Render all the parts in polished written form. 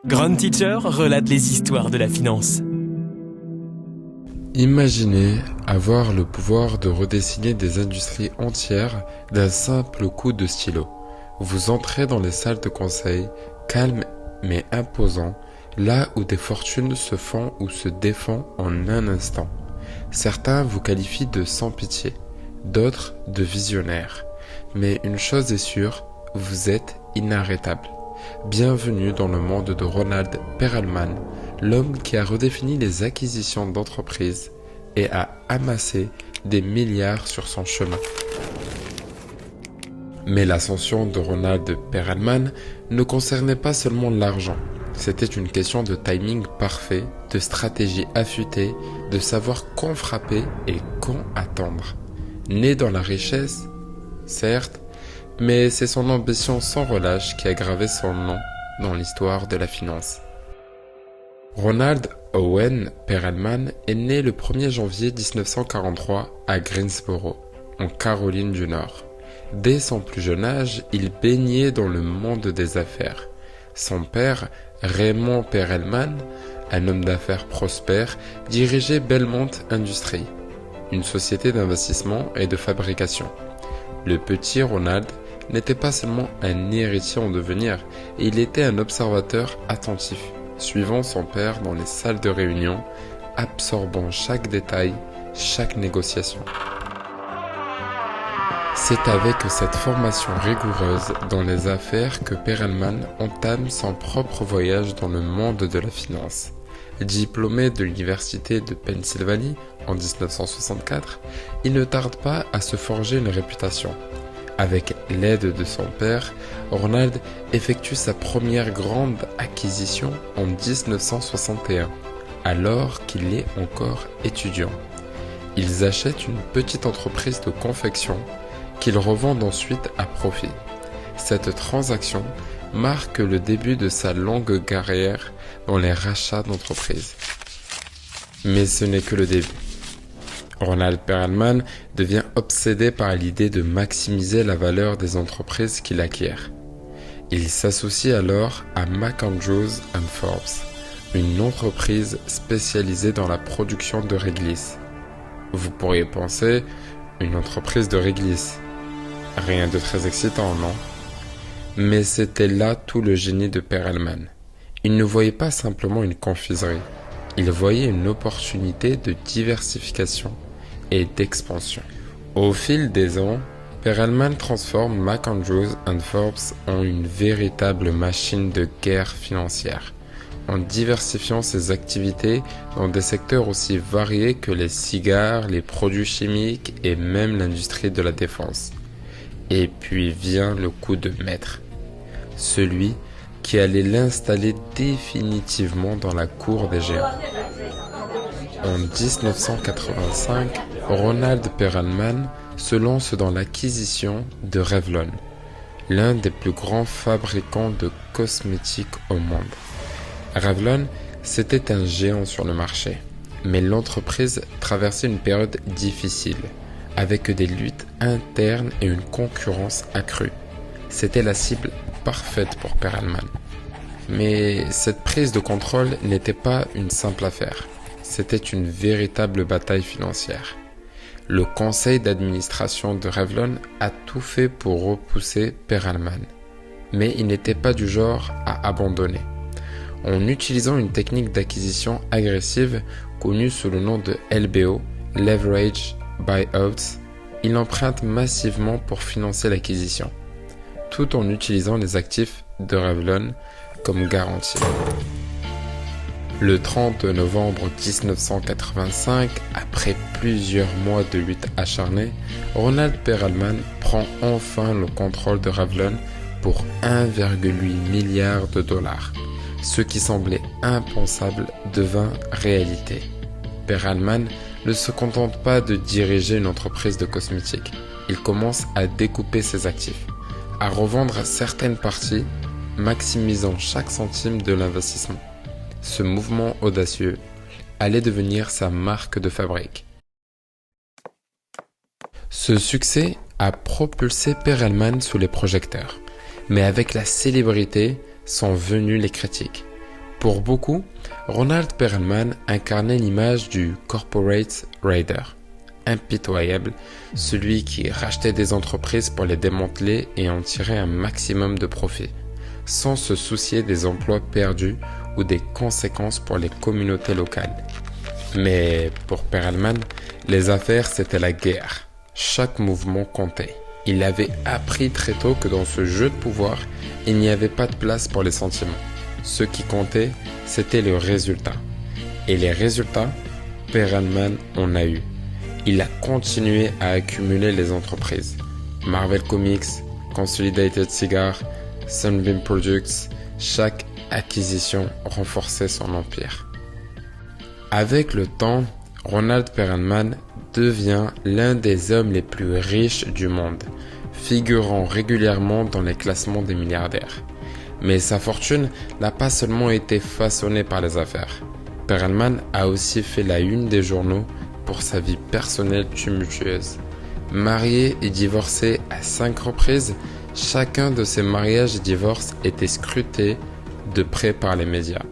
Grand Teacher relate les histoires de la finance. Imaginez avoir le pouvoir de redessiner des industries entières d'un simple coup de stylo. Vous entrez dans les salles de conseil, calmes mais imposants, là où des fortunes se font ou se défont en un instant. Certains vous qualifient de sans pitié, d'autres de visionnaires. Mais une chose est sûre, vous êtes inarrêtable. Bienvenue dans le monde de Ronald Perelman, l'homme qui a redéfini les acquisitions d'entreprises et a amassé des milliards sur son chemin. Mais l'ascension de Ronald Perelman ne concernait pas seulement l'argent. C'était une question de timing parfait, de stratégie affûtée, de savoir quand frapper et quand attendre. Né dans la richesse, certes, mais c'est son ambition sans relâche qui a gravé son nom dans l'histoire de la finance. Ronald Owen Perelman est né le 1er janvier 1943 à Greensboro, en Caroline du Nord. Dès son plus jeune âge, il baignait dans le monde des affaires. Son père, Raymond Perelman, un homme d'affaires prospère, dirigeait Belmont Industries, une société d'investissement et de fabrication. Le petit Ronald n'était pas seulement un héritier en devenir, il était un observateur attentif, suivant son père dans les salles de réunion, absorbant chaque détail, chaque négociation. C'est avec cette formation rigoureuse dans les affaires que Perelman entame son propre voyage dans le monde de la finance. Diplômé de l'université de Pennsylvanie en 1964, il ne tarde pas à se forger une réputation. Avec l'aide de son père, Ronald effectue sa première grande acquisition en 1961, alors qu'il est encore étudiant. Ils achètent une petite entreprise de confection qu'ils revendent ensuite à profit. Cette transaction marque le début de sa longue carrière dans les rachats d'entreprises. Mais ce n'est que le début. Ronald Perelman devient obsédé par l'idée de maximiser la valeur des entreprises qu'il acquiert. Il s'associe alors à McAndrews & Forbes, une entreprise spécialisée dans la production de réglisse. Vous pourriez penser, une entreprise de réglisse. Rien de très excitant, non? Mais c'était là tout le génie de Perelman. Il ne voyait pas simplement une confiserie, il voyait une opportunité de diversification et d'expansion. Au fil des ans, Perelman transforme McAndrews & Forbes en une véritable machine de guerre financière, en diversifiant ses activités dans des secteurs aussi variés que les cigares, les produits chimiques et même l'industrie de la défense. Et puis vient le coup de maître, celui qui allait l'installer définitivement dans la cour des géants. En 1985, Ronald Perelman se lance dans l'acquisition de Revlon, l'un des plus grands fabricants de cosmétiques au monde. Revlon, c'était un géant sur le marché, mais l'entreprise traversait une période difficile, avec des luttes internes et une concurrence accrue. C'était la cible parfaite pour Perelman. Mais cette prise de contrôle n'était pas une simple affaire. C'était une véritable bataille financière. Le conseil d'administration de Revlon a tout fait pour repousser Perelman. Mais il n'était pas du genre à abandonner. En utilisant une technique d'acquisition agressive connue sous le nom de LBO, Leverage Buyouts, il emprunte massivement pour financer l'acquisition, tout en utilisant les actifs de Revlon comme garantie. Le 30 novembre 1985, après plusieurs mois de lutte acharnée, Ronald Perelman prend enfin le contrôle de Revlon pour 1,8 milliard de dollars. Ce qui semblait impensable devint réalité. Perelman ne se contente pas de diriger une entreprise de cosmétiques. Il commence à découper ses actifs, à revendre certaines parties, maximisant chaque centime de l'investissement. Ce mouvement audacieux allait devenir sa marque de fabrique. Ce succès a propulsé Perelman sous les projecteurs, mais avec la célébrité sont venues les critiques. Pour beaucoup, Ronald Perelman incarnait l'image du corporate raider, impitoyable, celui qui rachetait des entreprises pour les démanteler et en tirer un maximum de profit, sans se soucier des emplois perdus ou des conséquences pour les communautés locales. Mais pour Perelman, les affaires c'était la guerre. Chaque mouvement comptait. Il avait appris très tôt que dans ce jeu de pouvoir, il n'y avait pas de place pour les sentiments. Ce qui comptait, c'était le résultat. Et les résultats, Perelman en a eu. Il a continué à accumuler les entreprises. Marvel Comics, Consolidated Cigar, Sunbeam Products, chaque acquisition renforçait son empire. Avec le temps, Ronald Perelman devient l'un des hommes les plus riches du monde, figurant régulièrement dans les classements des milliardaires. Mais sa fortune n'a pas seulement été façonnée par les affaires. Perelman a aussi fait la une des journaux pour sa vie personnelle tumultueuse. Marié et divorcé à 5 reprises, chacun de ses mariages et divorces était scruté de près par les médias.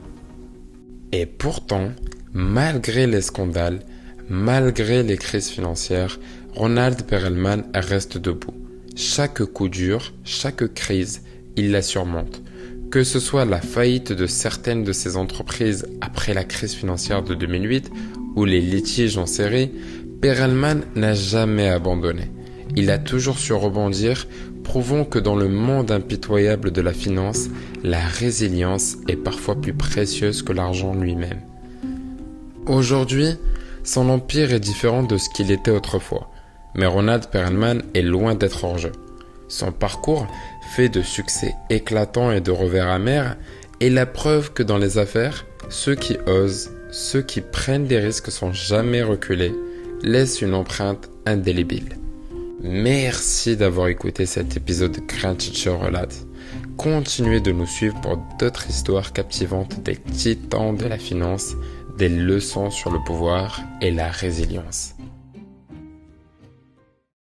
Et pourtant, malgré les scandales, malgré les crises financières, Ronald Perelman reste debout. Chaque coup dur, chaque crise, il la surmonte. Que ce soit la faillite de certaines de ses entreprises après la crise financière de 2008 ou les litiges en série, Perelman n'a jamais abandonné. Il a toujours su rebondir, prouvant que dans le monde impitoyable de la finance, la résilience est parfois plus précieuse que l'argent lui-même. Aujourd'hui, son empire est différent de ce qu'il était autrefois, mais Ronald Perelman est loin d'être hors jeu. Son parcours, fait de succès éclatants et de revers amers, est la preuve que dans les affaires, ceux qui osent, ceux qui prennent des risques sans jamais reculer, laissent une empreinte indélébile. Merci d'avoir écouté cet épisode de Grand Teacher Relate. Continuez de nous suivre pour d'autres histoires captivantes des titans de la finance, des leçons sur le pouvoir et la résilience.